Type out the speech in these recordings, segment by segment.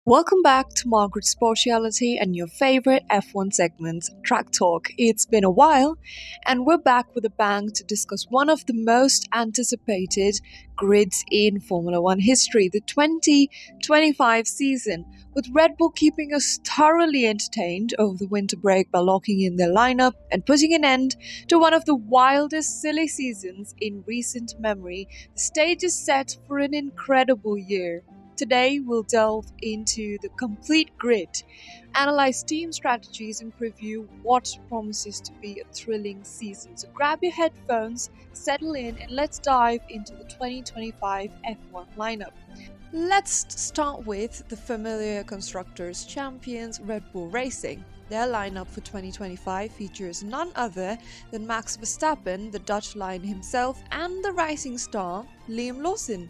Welcome back to Margaret's Sportiality and your favorite F1 segment, Track Talk. It's been a while, and we're back with a bang to discuss one of the most anticipated grids in Formula One history, the 2025 season, with Red Bull keeping us thoroughly entertained over the winter break by locking in their lineup and putting an end to one of the wildest silly seasons in recent memory. The stage is set for an incredible year. Today, we'll delve into the complete grid, analyze team strategies, and preview what promises to be a thrilling season. So grab your headphones, settle in, and let's dive into the 2025 F1 lineup. Let's start with the familiar Constructors champions, Red Bull Racing. Their lineup for 2025 features none other than Max Verstappen, the Dutch Lion himself, and the rising star, Liam Lawson.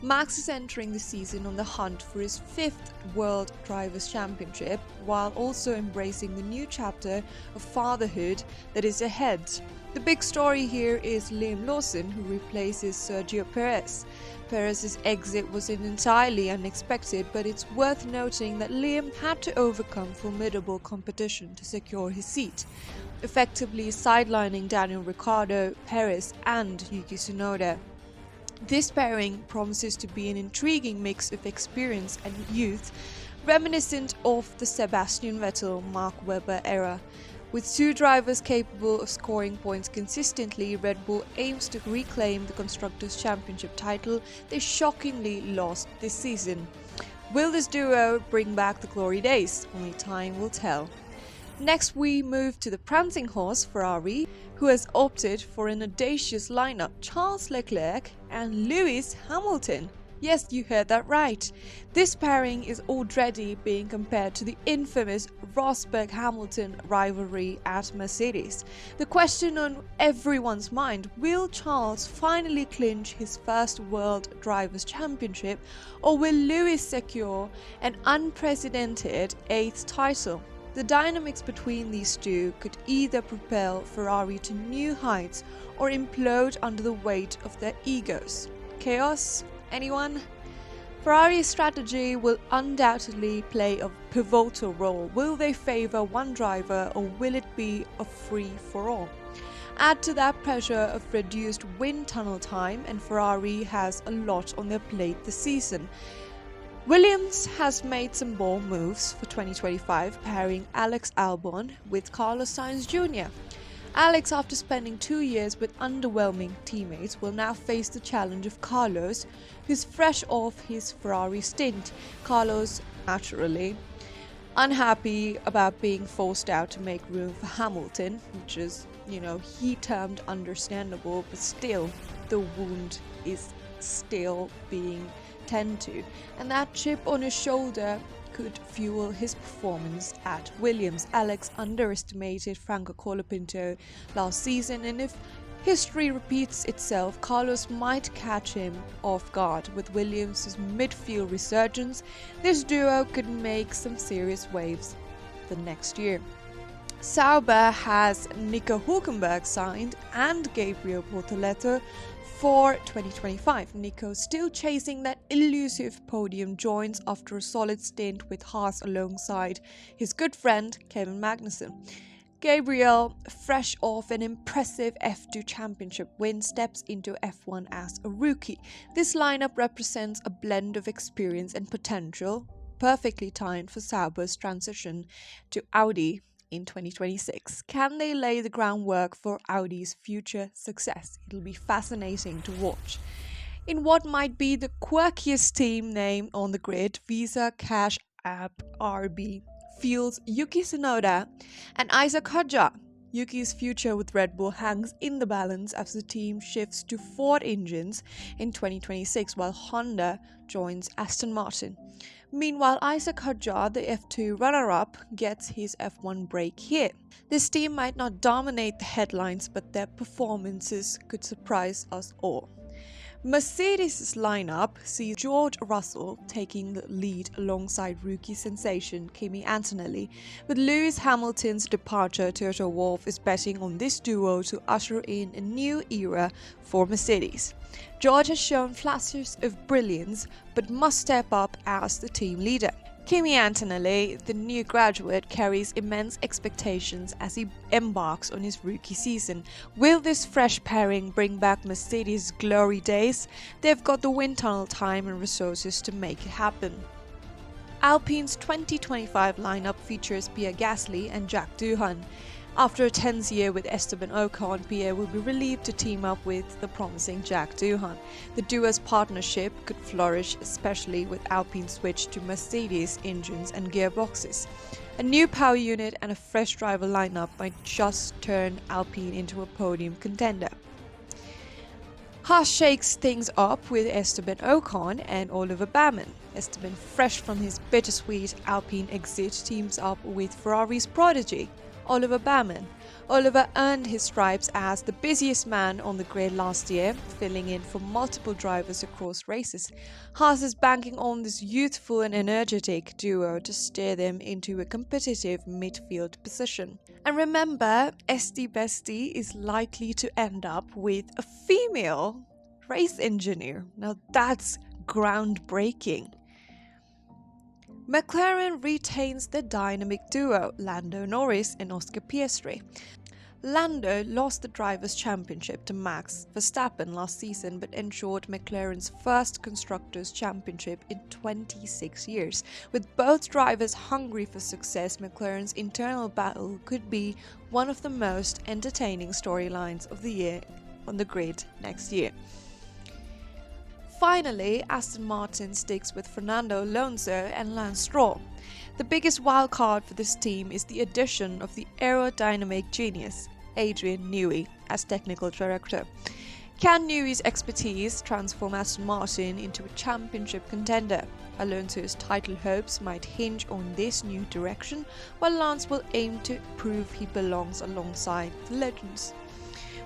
Max is entering the season on the hunt for his 5th World Drivers' Championship, while also embracing the new chapter of fatherhood that is ahead. The big story here is Liam Lawson, who replaces Sergio Perez. Perez's exit was entirely unexpected, but it's worth noting that Liam had to overcome formidable competition to secure his seat, effectively sidelining Daniel Ricciardo, Perez, and Yuki Tsunoda. This pairing promises to be an intriguing mix of experience and youth, reminiscent of the Sebastian Vettel-Mark Webber era. With two drivers capable of scoring points consistently, Red Bull aims to reclaim the Constructors' Championship title they shockingly lost this season. Will this duo bring back the glory days? Only time will tell. Next, we move to the prancing horse Ferrari, who has opted for an audacious lineup: Charles Leclerc and Lewis Hamilton. Yes, you heard that right. This pairing is already being compared to the infamous Rosberg-Hamilton rivalry at Mercedes. The question on everyone's mind: will Charles finally clinch his first World Drivers' Championship, or will Lewis secure an unprecedented 8th title? The dynamics between these two could either propel Ferrari to new heights or implode under the weight of their egos. Chaos? Anyone? Ferrari's strategy will undoubtedly play a pivotal role. Will they favor one driver, or will it be a free-for-all? Add to that pressure of reduced wind tunnel time, and Ferrari has a lot on their plate this season. Williams has made some bold moves for 2025, pairing Alex Albon with Carlos Sainz Jr. Alex, after spending 2 years with underwhelming teammates, will now face the challenge of Carlos, who's fresh off his Ferrari stint. Carlos, naturally, unhappy about being forced out to make room for Hamilton, which is, he termed understandable, but still, the wound is still being tend to, and that chip on his shoulder could fuel his performance at Williams. Alex underestimated Franco Colapinto last season, and if history repeats itself, Carlos might catch him off guard. With Williams' midfield resurgence, this duo could make some serious waves the next year. Sauber has Nico Hülkenberg signed and Gabriel Bortoleto for 2025. Nico, still chasing that elusive podium, joins after a solid stint with Haas alongside his good friend Kevin Magnussen. Gabriel, fresh off an impressive F2 championship win, steps into F1 as a rookie. This lineup represents a blend of experience and potential, perfectly timed for Sauber's transition to Audi in 2026. Can they lay the groundwork for Audi's future success? It'll be fascinating to watch. In what might be the quirkiest team name on the grid, Visa Cash App RB fields Yuki Tsunoda and Isack Hadjar. Yuki's future with Red Bull hangs in the balance as the team shifts to Ford engines in 2026, while Honda joins Aston Martin. Meanwhile, Isack Hadjar, the F2 runner-up, gets his F1 break here. This team might not dominate the headlines, but their performances could surprise us all. Mercedes' lineup sees George Russell taking the lead alongside rookie sensation Kimi Antonelli. With Lewis Hamilton's departure, Toto Wolff is betting on this duo to usher in a new era for Mercedes. George has shown flashes of brilliance, but must step up as the team leader. Kimi Antonelli, the new graduate, carries immense expectations as he embarks on his rookie season. Will this fresh pairing bring back Mercedes' glory days? They've got the wind tunnel time and resources to make it happen. Alpine's 2025 lineup features Pierre Gasly and Jack Doohan. After a tense year with Esteban Ocon, Pierre will be relieved to team up with the promising Jack Doohan. The duo's partnership could flourish, especially with Alpine's switch to Mercedes engines and gearboxes. A new power unit and a fresh driver lineup might just turn Alpine into a podium contender. Haas shakes things up with Esteban Ocon and Oliver Baumann. Esteban, fresh from his bittersweet Alpine exit, teams up with Ferrari's prodigy, Oliver Baumann. Oliver earned his stripes as the busiest man on the grid last year, filling in for multiple drivers across races. Haas is banking on this youthful and energetic duo to steer them into a competitive midfield position. And remember, Esti Bestie is likely to end up with a female race engineer. Now that's groundbreaking. McLaren retains the dynamic duo Lando Norris and Oscar Piastri. Lando lost the Drivers' Championship to Max Verstappen last season, but ensured McLaren's first Constructors' Championship in 26 years. With both drivers hungry for success, McLaren's internal battle could be one of the most entertaining storylines of the year on the grid next year. Finally, Aston Martin sticks with Fernando Alonso and Lance Stroll. The biggest wildcard for this team is the addition of the aerodynamic genius, Adrian Newey, as technical director. Can Newey's expertise transform Aston Martin into a championship contender? Alonso's title hopes might hinge on this new direction, while Lance will aim to prove he belongs alongside the legends.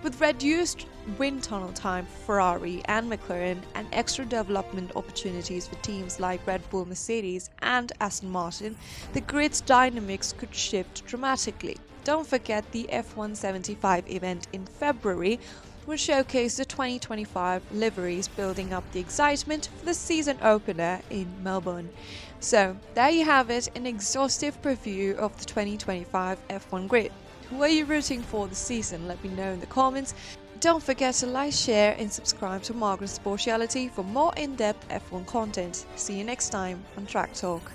With reduced wind tunnel time for Ferrari and McLaren and extra development opportunities for teams like Red Bull, Mercedes and Aston Martin, the grid's dynamics could shift dramatically. Don't forget the F175 event in February will showcase the 2025 liveries, building up the excitement for the season opener in Melbourne. So there you have it, an exhaustive preview of the 2025 F1 grid. Who are you rooting for this season? Let me know in the comments. Don't forget to like, share and subscribe to Margaret Sportiality for more in-depth F1 content. See you next time on Track Talk.